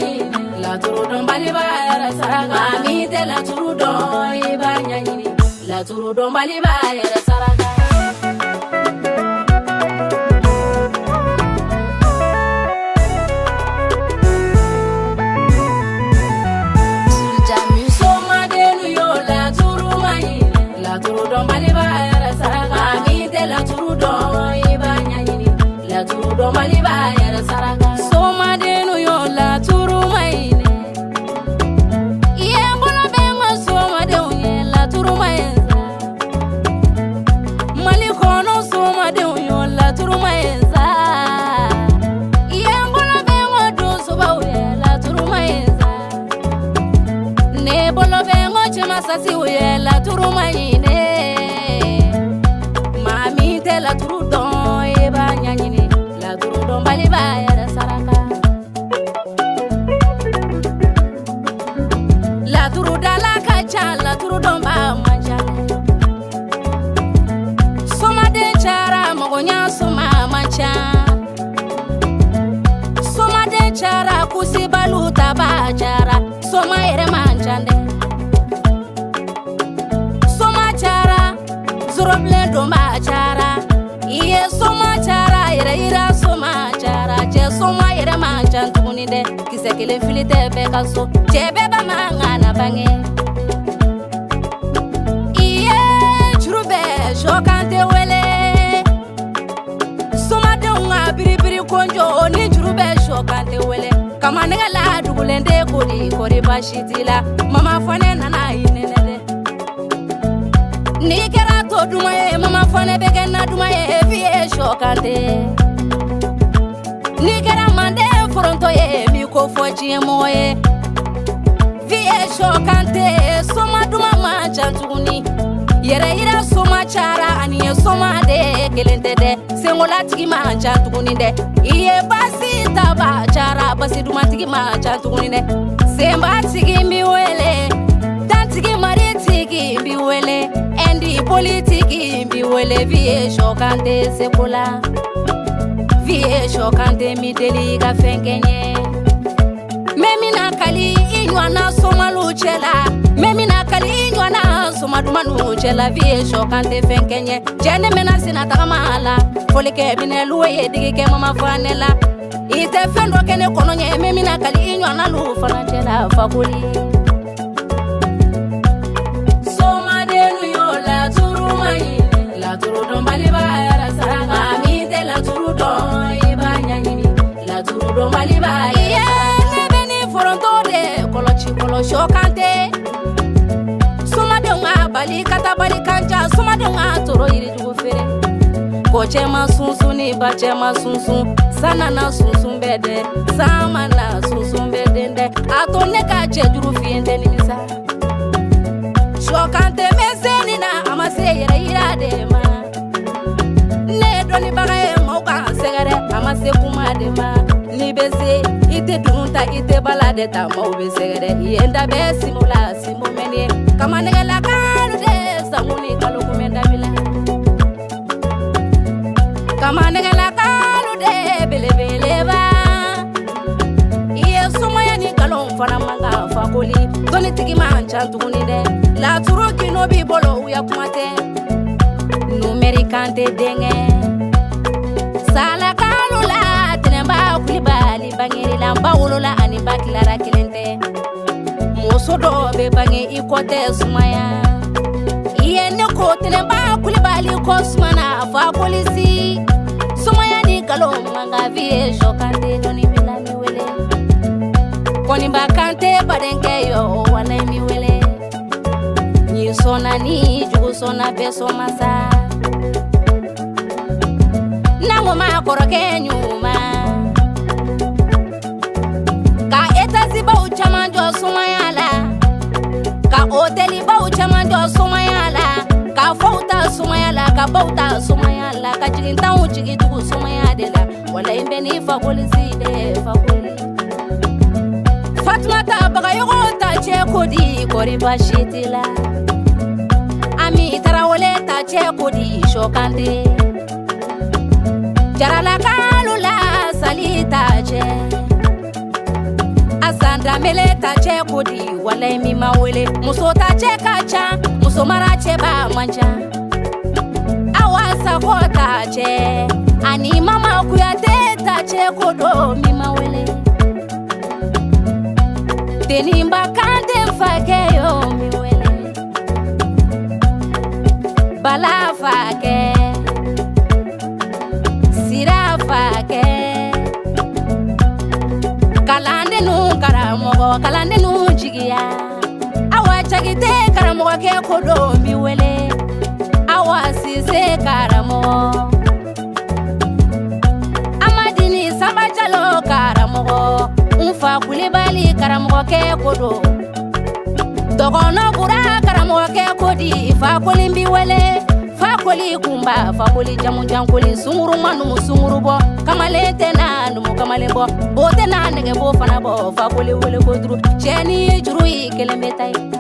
maine la turu don bali ba yara saraka mi te la turu don iba nyanyini la turu don bali ba yara saraka do mali ba yara saraka soma denu yo la turu maine iye bono be ma soma de unye la turu maenza mali kono soma de unyo la turu maenza iye bono be ma do soba uye la turu maenza ne bono be ngo chima sasi uye la turu maine mami te la turu don e ba nyanyini la turu don bali ba yara saraka la turu dala kacha la turu don ba manja soma de chara mogonya soma mancha soma de chara kusi baluta ba chara soma ere manchande soma chara zuroble don ba chara iye soma chara ira soma chara che soma ira manchan tuni de kise kele filite be kaso che be ba mangana bange iye churube shokante wele soma de nga biri konjo oni churube shokante wele kama nega la dugulende kori bashitila mama fane nana inene de ni kera to dumaye mama fane be gena dumaye vie shokante Nigera mande fronto ye mi ko foji moye vie shokante soma duma ma chantuni yere ira soma chara ani soma de kelente de sengola tigi ma chantuni de iye basi taba chara basi duma tigi ma chantuni de semba tigi mi wele tantigi mari tigi mi wele endi politiki mi wele vie shokante sekola Vieux Kante mi deli ga fengenye Memina kali inywana soma luchela Memina kali inywana soma dumanu chela Vieux Kante fengenye Jene mena sina takamala Folike bine luwe digi ke mama fanela Ite fendo kene kononye Memina kali inywana lu fana chela fakuli Soma denu yo la turu maine La turu don bali ba yara saranga Mi te la turu don La turu don bali ba iye nebe ni foronto de kolo shokante Soma de nga bali kata bali kanja Soma de nga toro iri jugu fere Koche ma sunsun ni bache ma sunsun Sana na sunsun bede Sama na sunsun bede nde Ato neka che juru fiende ni misa Shokante meseni na amase yere ira de ma Ne doni bagaye mauka segare amase kuma de ma Ni bese ite dunta ite balade ta mau besegare yenda besi mula simu menye kama negala kalu de samuni kalu kumenda bila kama negala kalu de bele ba iye suma yani kalon fana manga fakoli doni tigi mancha tuguni de la turu kino bi bolo uya kumate numeri Kante denge sala kalu la tenemba kulibali bangeri la mbawolola ani baklara kilente moso do be bange ikote sumaya iye ne ko tenemba kulibali ko sumana fa polisi sumaya ni kalo manga Vieux Kante doni bila mi wele koni ba Kante badenke yo wana mi wele ni sona ni jugo sona beso masa Nango ma koroke nyuma Ka etasi ba uchamanjo sumayala Ka hoteli ba uchamanjo sumayala Ka fauta sumayala Ka bauta sumayala Ka chiginta uchigitu sumayadela Wala imbeni fakuli side fakuli Fatma ta baga yogo ta che kodi kori bashitila Ami tarawole ta che kodi shokante Jarala kalula salita je Dandamele ta cɛ kodi walayi mi ma wele muso ta cɛ ka ca muso mara cɛ b'a manca Awa Sakɔ ta cɛ ani Mama Kuyate ta cɛ kodo mi ma wele Denimba Kante fakɛ yo mi wele Bala fakɛ Sira fakɛ Kalandenu karamɔgɔ kalandenu jigiya Awa Cagite karamɔgɔ kɛ kodo mi wele Awa Sise karamɔgɔ Amadini Samba Jalo karamɔgɔ Nfa Kulibali karamɔgɔ kɛ kodo Dɔgɔnɔ Bura karamɔgɔ kɛ kodi Fakoli mi wele Fakoli kumba fakoli jamu jankoli sunguru manu sunguru bɔ kamalen tɛ na numu kamalen bɔ o tɛ na nɛgɛ bo fana bɔ fakoli wele ko duru cɛ ni juru yi kelen bɛ ta ye